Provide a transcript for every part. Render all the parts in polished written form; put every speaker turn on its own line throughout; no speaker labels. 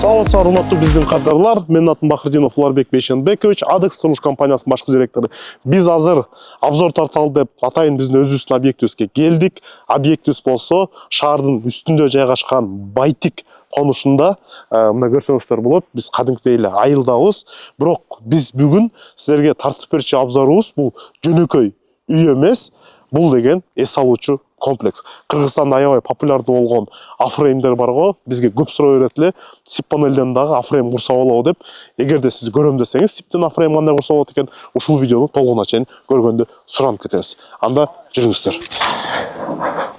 Саламатсыздар, урматтуу биздин кадрлар. Менин атым Бахридинов Уларбек Бейшенбекович, Адекс курулуш компаниясынын башкы директору. Биз азыр обзор тарталы деп атайын биздин өзүбүздүн объектибизге келдик. Объектибиз болсо шаардын үстүндө жайгашкан Байтик конушунда. Мына көрсөңүздөр болот. Биз кадимкидей эле айылдабыз. Бирок биз бүгүн силерге тартып берчү обзорубуз бул жөнөкөй үй эмес. Бул деген эс алуучу комплекс. Кыргызстанда аябай популярдуу болгон афреймдер бар го. Бизге көп суроо берет эле, сип панелден дагы афрейм курса болобу деп. Эгерде сиз көрөм десеңиз, сиптен афрейм кандай курса болот экен, ушул видеону толугуна чейин көргөндө суранып кетебиз. Анда жүрүңүздөр.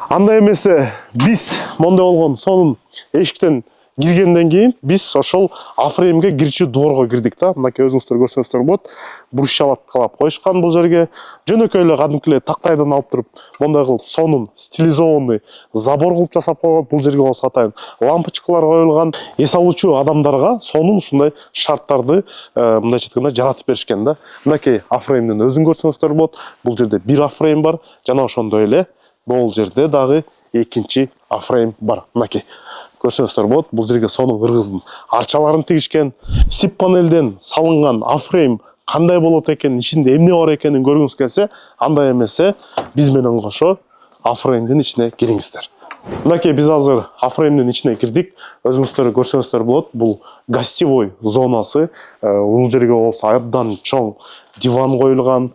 Анда эмесе биз мондой болгон сонун эшиктен киргенден кийин биз ошол афреймге кирчү дворго кирдик да. Мынакей өзүңүздөр көрсөңүздөр болот. Брусчаткалап коюшкан бул жерге. Жөнөкөй эле кадимкиле тактайдан алып туруп, мондай кылып сонун стилизованный забор кылып жасап койгон. Бул жерге болсо атайын лампочкалар коюлган. Эс алуучу адамдарга сонун ушундай шарттарды мындайча айтканда жаратып беришкен да. Мынакей афреймдин өзүн көрсөңүздөр болот. Бул жерде бир афрейм бар, жана ошондой эле бул жерде дагы экинчи афрейм бар. Мынакей көрсөңүздөр болот. Бул жерге сонун кыргыздын арчаларын тигишкен. Сип панелден салынган афрейм кандай болот экен, ичинде эмне бар экенин көргүңүз келсе, андай эмесе биз менен кошо афреймдин ичине кириңиздер. Мынакей биз азыр афреймдин ичине кирдик. Өзүңүздөр көрсөңүздөр болот. Бул гостевой зонасы. Бул жерге болсо абдан чоң диван коюлган,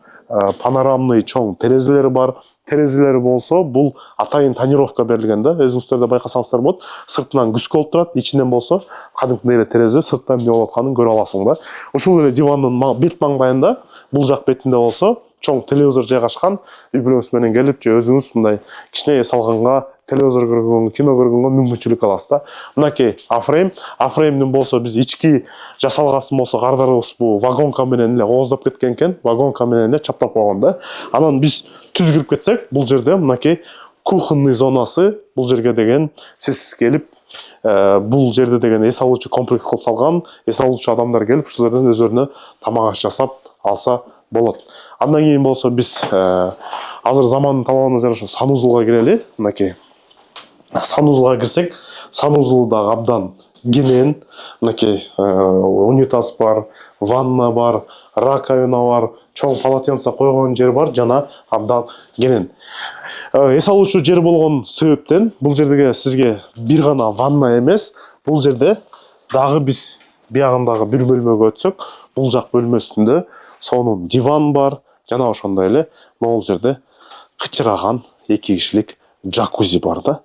панорамный чоң терезелери бар. Терезелери болсо бул атайын тонировка берилген да. Өзүңүздөр да байкасаңыздар болот. Сыртынан күзгү болуп турат, ичинен болсо кадимкидей эле терезе, сырттан эмне болуп атканын көрө аласың да. Ушул эле дивандын бет маңдайында, бул жак бетинде болсо чоң телевизор жайгашкан. Үй-бүлөңүз менен келип, же өзүңүз мындай кичине эс алганга, телевизор көргөнгө, кино көргөнгө мүмкүнчүлүк аласыз да. Мынакей афрейм. Афреймдин болсо биз ички жасалгасын болсо кардарыбыз бул вагонка менен эле кооздоп кеткен экен. Вагонка менен эле чаптап койгон да. Анан биз түз кирип кетсек, бул жерде мынакей кухонный зонасы. Бул жерге деген сиз келип, бул жерде деген эс алуучу комплекс кылып салган. Эс алуучу адамдар келип, ушул жерден өздөрүнө тамак аш жасап алса болот. Андан кийин болсо биз азыр замандын талабына жараша санузулга кирели. Мынакей санузулга кирсек, санузул дагы абдан кенен. Мынакей унитаз бар, ванна бар, раковина бар, чоң полотенце койгон жер бар, жана абдан кенен. Эс алуучу жер болгон себептен бул жерге сизге бир гана ванна эмес, бул жерде дагы биз биягындагы бир бөлмөгө өтсөк, бул жак бөлмөсүндө сонун диван бар, жана ошондой эле бул жерде кычыраган 2 кишилик джакузи бар да.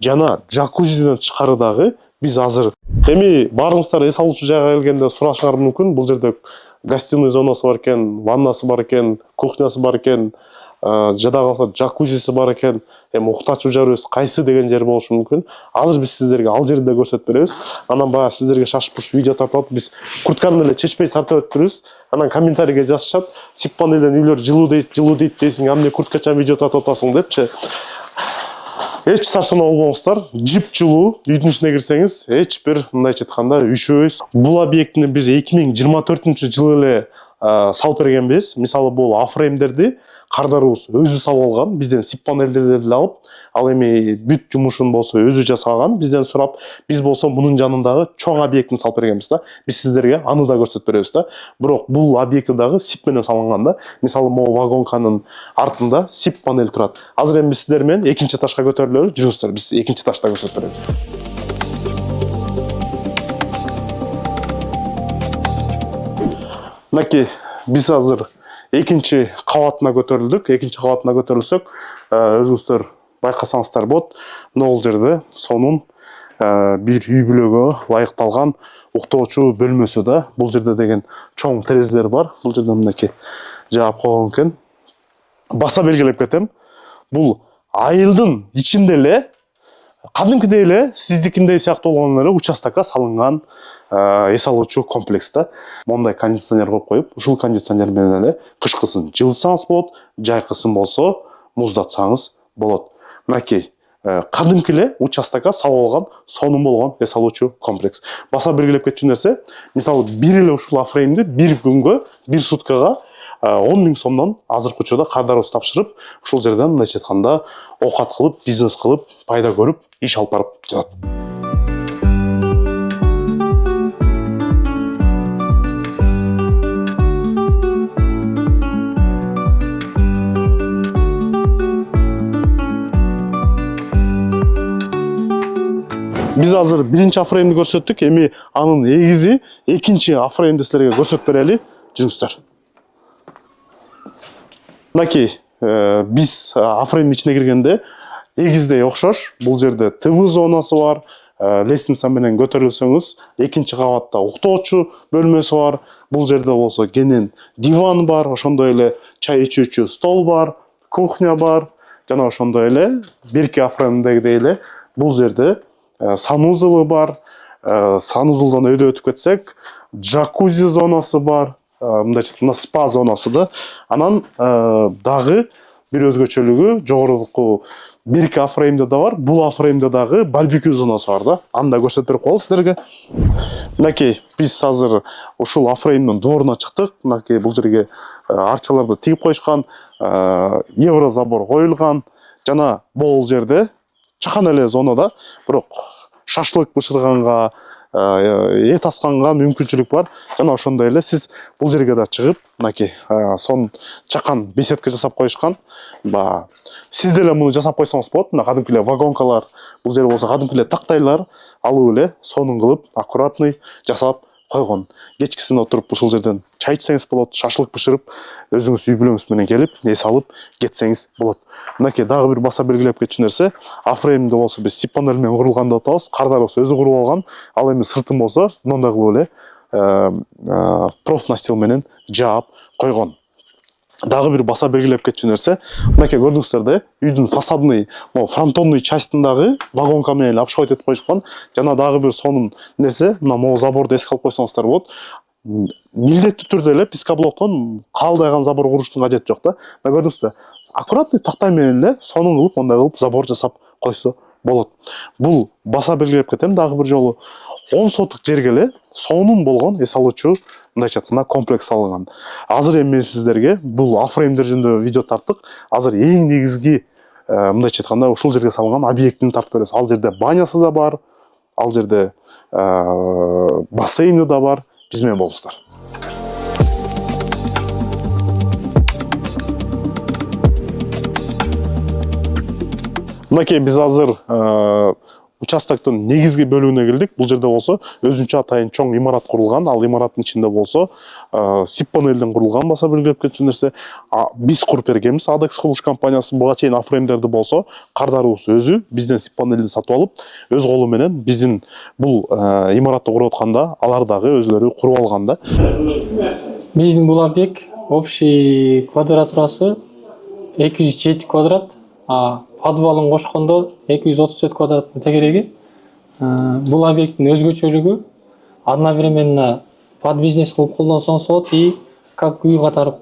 Жана джакузиден тышкары дагы биз азыр эми баарыңыздар эс алуучу жайга келгенде сурашыңар мүмкүн. Бул жерде гостиный зонасы бар экен, ваннасы бар экен, кухнясы бар экен, жада калса джакузиси бар экен. Эми уктачу жерибиз кайсы деген жер болушу мүмкүн. Азыр биз сиздерге ал жерди да көрсөтүп беребиз. Анан баягы сиздерге шашып видео тартып, биз куртканы эле чечпей тартып өттүрүбүз. Анан комментарийге жазышат, сип панелден үйлөр жылуу дейт дейсиң, эмне курткача видео тартып атасың депчи. Эч сарсана болбоңуздар, жип жылуу, үйдүн ичине кирсеңиз, эч бир мындайча айтканда үшөбүз. Бул объектини биз 2024-жылы эле салып бергенбиз. Мисалы бул афреймдерди кардарыбыз өзү салып алган, бизден сип панелдерди алып, ал эми бүт жумушун болсо өзү жасаган, бизден сурап, биз болсо мунун жанындагы чоң объектини салып бергенбиз да. Биз сиздерге аны да көрсөтүп беребиз да. Бирок бул объекти дагы сип менен салынган да. Мисалы могу вагонканын артында сип панель турат. Азыр эми биз сиздер менен экинчи этажга көтөрүлөбүз. Жүрүңүздөр, биз экинчи этажда көрсөтүп беребиз. Мынакей биз азыр экинчи кабатына көтөрүлдүк. Экинчи кабатына көтөрүлсөк, өзүңүздөр байкасаңыздар болот. Бул жерде сонун бир үй-бүлөгө ылайыкталган уктоочу бөлмөсү да. Бул жерде деген чоң терезелер бар. Бул жерде мынакей жаап койгон экен. Баса белгилеп кетем. Бул айылдын ичинде эле кадимкидей эле сиздикиндей сыяктуу болгон эле участокко салынган эс алуучу комплекс да. Мондай кондиционер коюп, ушул кондиционер менен эле кышкысын жылытсаңыз болот, жайкысын болсо муздатсаңыз болот. Мынакей кадимки эле участокко салып алган сонун болгон эс алуучу комплекс. Баса белгилеп кетчү нерсе, мисалы бир эле ушул афреймди бир күнгө, бир суткага 10 000 сомдон азыркы учурда кардарыбыз тапшырып, ушул жерден мындайча айтканда оокат кылып, бизнес кылып, пайда көрүп, иш алып барып жатат. Биз азыр биринчи афреймди көрсөттүк, эми анын эгизи экинчи афреймди силерге көрсөтүп берели. Жүрүңүздөр. Мынакей, биз афреймдин ичине киргенде эгиздей окшош. Бул жерде ТВ зонасы бар. Лестница менен көтөрүлсөңүз, экинчи кабатта уктоочу бөлмөсү бар. Бул жерде болсо кенен диван бар, ошондой эле чай ичүүчү стол бар, кухня бар. Жана ошондой эле берки афреймдегидей эле бул жерде санузелы бар. Санузелдон өтүп кетсек, джакузи зонасы бар. Мындайча айтканда спа зонасы да. Анан дагы бир өзгөчөлүгү жогорку берки афреймде да бар. Бул афреймде дагы барбекю зонасы бар да. Аны да көрсөтүп берип коелу силерге. Мынакей, биз азыр ушул афреймдин дворуна чыктык. Мынакей бул жерге арчаларды тигип коюшкан, еврозабор коюлган. Жана бул жерде чакан эле зонада, бирок шашлык бышырганга, эт асканга мүмкүнчүлүк бар. Жана ошондой эле сиз бул жерге да чыгып, мынакей сон чакан беседка жасап коюшкан. Сиз деле муну жасап койсоңуз болот. Мына кадимки эле вагонкалар, бул жер болсо кадимки эле тактайлар алып эле сонун кылып, аккуратный жасап койгон. Кечкисин отуруп ушул жерден чай ичсеңиз болот, шашлык бышырып, өзүңүз үй бүлөңүз менен келип, эс алып кетсеңиз болот. Мынакей дагы бир баса белгилеп кетчү нерсе, афреймде болсо биз сип панель менен курулган деп атабыз. Кардарыбыз өзү куруп алган. Ал эми сыртын болсо мындай кылып эле профнастил менен жаап койгон. Дагы бир баса белгилеп кетчү нерсе, мынакей көрдүңүздөр да, үйдүн фасадный, фронтонный частындагы вагонка менен обшивать этип коюшкан. Жана дагы бир сонун нерсе, мына могу заборду эске алып койсоңуздар болот. Милдеттүү түрдө эле пискоблоктон каалдайган забор куруштун кажети жок да. Мына көрдүңүздөр, аккуратный тактай менен эле сонун кылып, мындай кылып забор жасап койсо болот. Бул баса белгилеп кетем дагы бир жолу. 10 сотук жерге эле сонун болгон эс алуучу мындайча айтканда комплекс салынган. Азыр эми мен сиздерге бул афреймдер жөнүндө видео тарттык. Азыр эң негизги мындайча айтканда ушул жерге салынган объектини тартып беребиз. Ал жерде банясы да бар, ал жерде бассейни да бар. Биз менен болуңуздар. Мынакей биз азыр участоктун негизги бөлүгүнө келдик. Бул жерде болсо өзүнчө атайын чоң имарат курулган. Ал имараттын ичинде болсо сип панелден курулган баса белгилеп кетчү нерсе. Биз куруп бергенбиз. Адекс курулуш компаниясы буга чейин афреймдерди болсо кардарыбыз өзү бизден сип панелди сатып алып, өз колу менен биздин бул имаратты куруп атканда алар дагы өзлөрү куруп алган да.
Биздин бул объект общий квадратурасы 207 квадрат. Подвалын кошкондо 234 квадраттын тегереги. Бул объекттин өзгөчөлүгү одновременно под бизнес кылып колдонсоңуз болот и как үй катары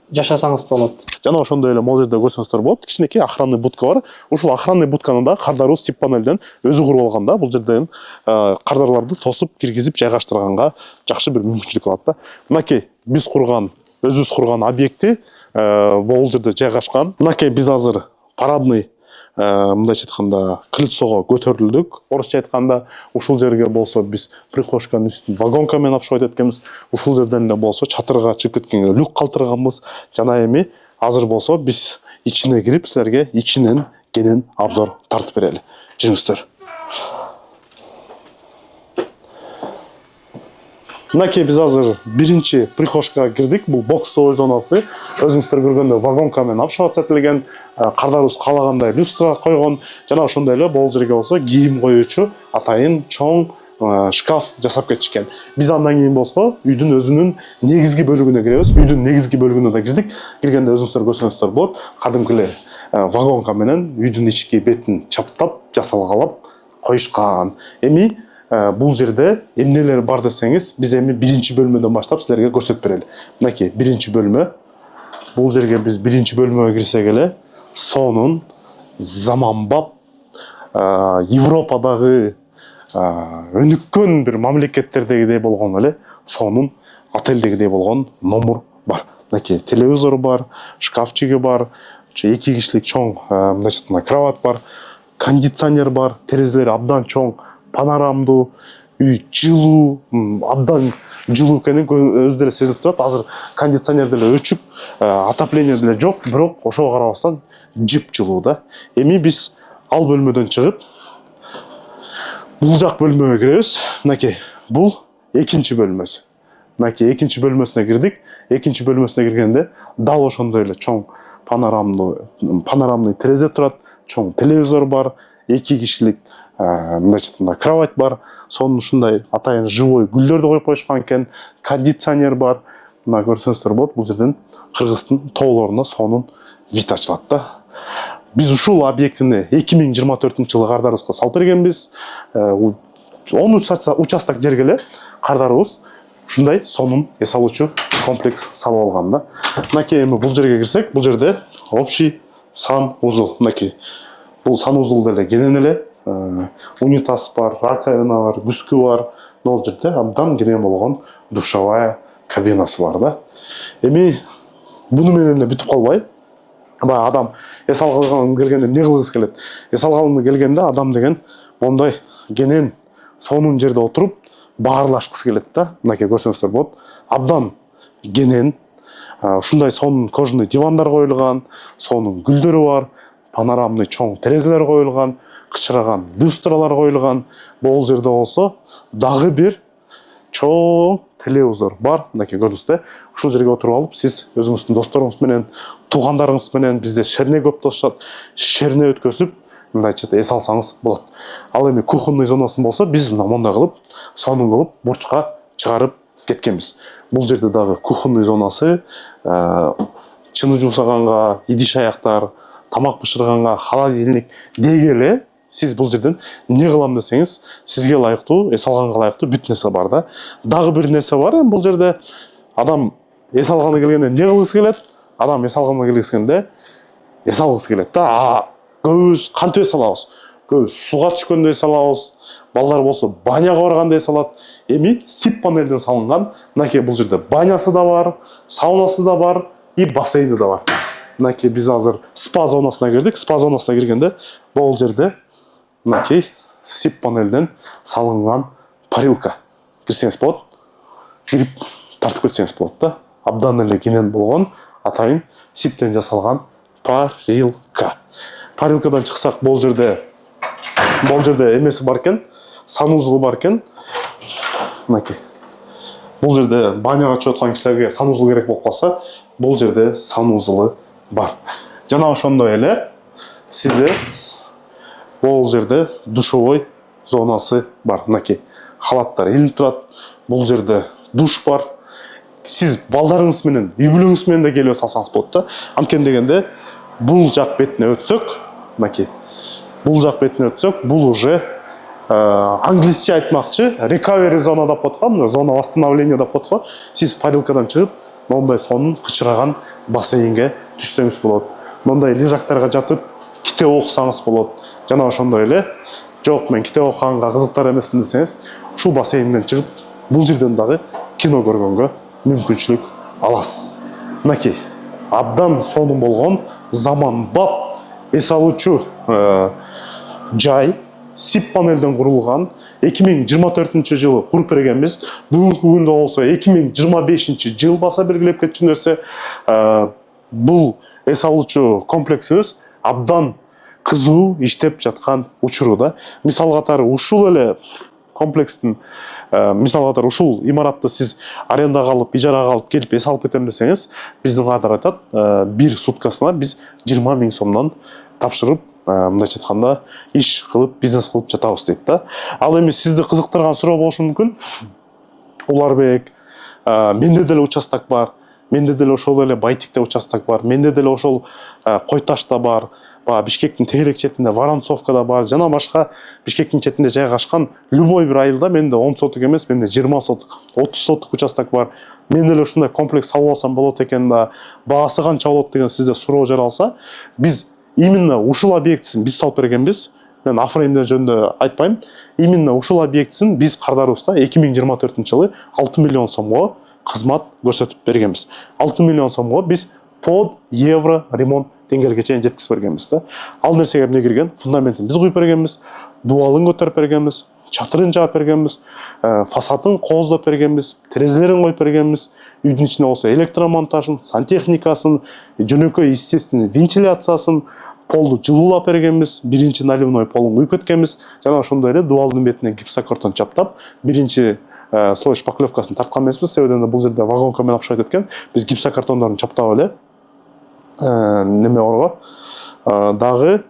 жашасаңыз болот.
Жана ошондой эле могул жерде көрсөңүздөр болот. Кичинекей охранный будка бар. Ушул охранный будканы да кардарыбыз сип панелден өзү куруп алган да. Бул жерден кардарларды тосуп киргизип жайгаштырганга жакшы бир мүмкүнчүлүк алат да. Мынакей биз курган, өзүбүз курган объекти бул жерде жайгашкан. Мынакей биз азыр парадный мындайча айтканда крыльцого көтөрүлдүк. Орусча айтканда ушул жерге болсо биз прихожканын үстүн вагонка менен обшивать эткенбиз. Ушул жерден эле болсо чатырга чыгып кеткенге люк калтырганбыз. Жана эми азыр болсо биз ичине кирип силерге ичинен кенен обзор тартып берели. Жүрүңүздөр. Мынакей биз азыр биринчи прихожкага кирдик. Бул боксовый зонасы. Өзүңүздөр көргөндөй вагонка менен обшивация этилген, кардарыбыз каалагандай люстра койгон. Жана ошондой эле бул жерге болсо кийим коюучу атайын чоң шкаф жасап кетишкен. Биз андан кийин болсо үйдүн өзүнүн негизги бөлүгүнө киребиз. Үйдүн негизги бөлүгүнө да кирдик. Киргенде өзүңүздөр көрсөңүздөр болот. Кадимки эле вагонка менен үйдүн ички бетин чаптап, жасалгалап коюшкан. Эми бул жерде эмнелер бар десеңиз, биз эми биринчи бөлмөдөн баштап силерге көрсөтүп берели. Мынакей биринчи бөлмө. Бул жерге биз биринчи бөлмөгө кирсек эле сонун заманбап Европадагы өнүккөн бир мамлекеттердегидей болгон эле сонун отелдегидей болгон номер бар. Мынакей телевизор бар, шкафчиги бар, 2 кишилик чоң мындайча айтканда кровать бар, кондиционер бар, терезелери абдан чоң, панорамдуу, үй жылуу, абдан жылуу экени өзү деле сезилип турат. Азыр кондиционер деле өчүк, отопление деле жок, бирок ошого карабастан жып жылуу да. Эми биз ал бөлмөдөн чыгып Бул жак бөлмөгө киребиз. Мынакей, бул экинчи бөлмөсү. Мынакей экинчи бөлмөсүнө кирдик. Экинчи бөлмөсүнө киргенде дал ошондой эле чоң панорамный терезе турат, чоң телевизор бар, 2 кишилик мындайча кровать бар. Сонун ушундай атайын живой гүлдөрдү коюп коюшкан экен, кондиционер бар. Мына көрсөңүздөр болот, бул жерден Кыргыздын тоолоруна сонун вид ачылат да. Биз ушул объектини 2024-жылы кардарыбызга салып бергенбиз. 13 участок жерге эле кардарыбыз ушундай сонун эс алуучу комплекс салып алган да. Мынакей эми бул жерге кирсек, бул жерде общий санузел. Мынакей бул санузел эле кенен эле унитаз бар, раковина бар, күскү бар. Бул жерде абдан кенен болгон душевая кабинасы бар да. Эми буну менен эле бүтүп калбай, баягы адам эс алган келгенде эмне кылгысы келет? Эс алган келгенде адам деген мондай кенен сонун жерде отуруп баарлашкысы келет да. Мынакей көрсөңүздөр болот. Абдан кенен, ушундай сонун кожаный дивандар коюлган, сонун гүлдөрү бар, панорамный чоң терезелер коюлган, кычыраган люстралар коюлган. Бул жерде болсо дагы бир чоң телевизор бар. Мынакей көрдүңүздөр. Ушул жерге отуруп алып, сиз өзүңүздүн досторуңуз менен, туугандарыңыз менен, бизде шерне көп тосушат, шерне өткөзүп, мындайча эс алсаңыз болот. Ал эми кухонный зонасын болсо, биз мондай кылып, сонун кылып бурчка чыгарып кеткенбиз. Бул жерде дагы кухонный зонасы, чыны жуусаганга, идиш аяктар, тамак бышырганга, холодильник дегеле сиз бул жерден эмне кылам десеңиз, сизге ылайыктуу, эс алганга ылайыктуу бүт нерсе бар да. Дагы бир нерсе бар, эми бул жерде адам эс алганы келгенде эмне кылгысы келет? Адам эс алганы келгенде эс алгысы келет да. Көбүбүз кантип эс алабыз? Көбүбүз суга түшкөндө эс алабыз. Балдар болсо баняга барганда эс алат. Эми сип панелден салынган. Мынакей бул жерде банясы да бар, саунасы да бар, и бассейни да бар. Мынакей биз азыр спа зонасына кирдик. Спа зонасына киргенде бул жерде мынакей сип панелден салынган парилка. Кирсеңиз болот. Кирип тартып кетсеңиз болот да. Абдан эле кенен болгон атайын сиптен жасалган парилка. Парилкадан чыксак, бул жерде эмеси бар экен, санузлы бар экен. Мынакей. Бул жерде баняга чыгып аткан кишилерге санузл керек болуп калса, бул жерде санузлы бар. Жана ошондой эле сизде бул жерде душевой зонасы бар. Мынакей халаттар илинип турат. Бул жерде душ бар. Сиз балдарыңыз менен, үй бүлөңүз менен да келип салсаңыз болот да. Анткени дегенде бул жак бетине өтсөк, мынакей. Бул жак бетине өтсөк, бул уже англисче айтмакчы, recovery зона деп коет, зона восстановления деп коет. Сиз парилкадан чыгып, мондай сонун кычыраган бассейнге түшсөңүз болот. Мондай лежактарга жатып, китеп окусаңыз болот. Жана ошондой эле, жок мен китеп окуганга кызыктар эмесмин десеңиз, ушул бассейнден чыгып, бул жерден дагы кино көргөнгө мүмкүнчүлүк аласыз. Мынакей, абдан сонун болгон заманбап эс алуучу жай, сип панелден курулган. 2024-жылы куруп бергенбиз. Бүгүнкү күндө болсо 2025-жыл баса белгилеп кетчү нерсе. Бул эс алуучу комплексибиз абдан кызуу иштеп жаткан учуру да. Мисал катары ушул эле комплекстин мисал катары ушул имаратты сиз арендага алып, ижарага алып келип эс алып кетем десеңиз, биздин кадар айтат, бир суткасына биз 20 000 сомдон тапшырып, мындайча айтканда, иш кылып, бизнес кылып жатабыз дейт да. Ал эми сизди кызыктырган суроо болушу мүмкүн. Уларбек, менде деле участок бар. Менде деле ошол эле Байтикте участок бар. Менде деле ошол Койташта бар. Бишкектин тегерек четинде Воронцовкада бар. Жана башка Бишкектин четинде жайгашкан любой бир айылда менде 10 соток эмес, менде 20 соток, 30 соток участок бар. Мен деле ушундай комплекс салып алсам болот экен да. Баасы канча болот деген сизде суроо жаралса, биз именно ушул объектисин биз салып бергенбиз. Мен Афреймден жөнүндө айтпайм. Именно ушул объектисин биз кардарыбызга 2024-жылы 6 миллион сомго кызмат көрсөтүп бергенбиз. 6 миллион сомго биз под евро ремонт деңгээлге чейин жеткизип бергенбиз да. Ал нерсеге эмне кирген? Фундаментин биз куюп бергенбиз, дубалын көтөрүп бергенбиз, чатырын жаап бергенбиз, фасадын кооздоп бергенбиз, терезелерин коюп бергенбиз. Үйдүн ичинде болсо электромонтажын, сантехникасын, жөнөкөй естественный вентиляциясын, полду жылуулап бергенбиз, биринчи наливной полун куюп кеткенбиз. Жана ошондой эле дубалдын бетине гипсокартон чаптап, биринчи слой шпаклевкасын тарткан эмеспиз. Себебинде бул жерде вагонка менен окшойт экен. Биз гипсокартондорун чаптап эле неме барго дагы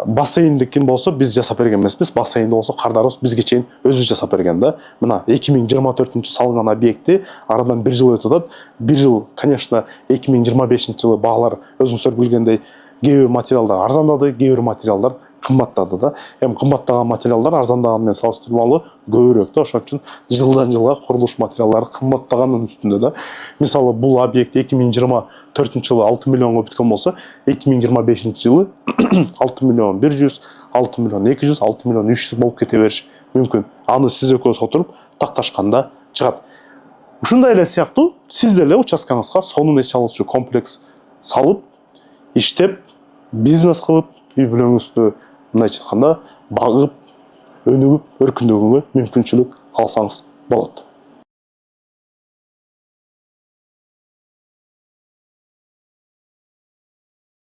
бассейндикин болсо биз жасап берген эмеспиз. Бассейнди болсо кардарыбыз бизге чейин өзү жасап берген да. Мына 2024 салынган объекти арадан 1 жыл өтүп атат. 1 жыл, конечно, 2025 жылы баалар өзүңүздөр билгендей кээ бир материалдар арзандады, кээ бир материалдар кымбаттады да. Эми кымбаттаган материалдар арзандаган менен салыштырмалуу көбүрөөк да. Ошон үчүн жылдан жылга курулуш материалдары кымбаттаганын үстүндө да. Мисалы бул объект 2024 жылы 6 миллионго бүткөн болсо, 2025 жылы 6 миллион 100, 6 миллион 200, 6 миллион 300 болуп кете бериш мүмкүн. Аны сиз экөөбүз отуруп такташканда чыгат. Ушундай эле сыяктуу сиз деле участкаңызга сонун эч алуучу комплекс салып, иштеп, бизнес кылып, үй бүлөңүздү мындайча айтканда багып, өнүгүп, өркүндөгөнгө мүмкүнчүлүк алсаңыз болот.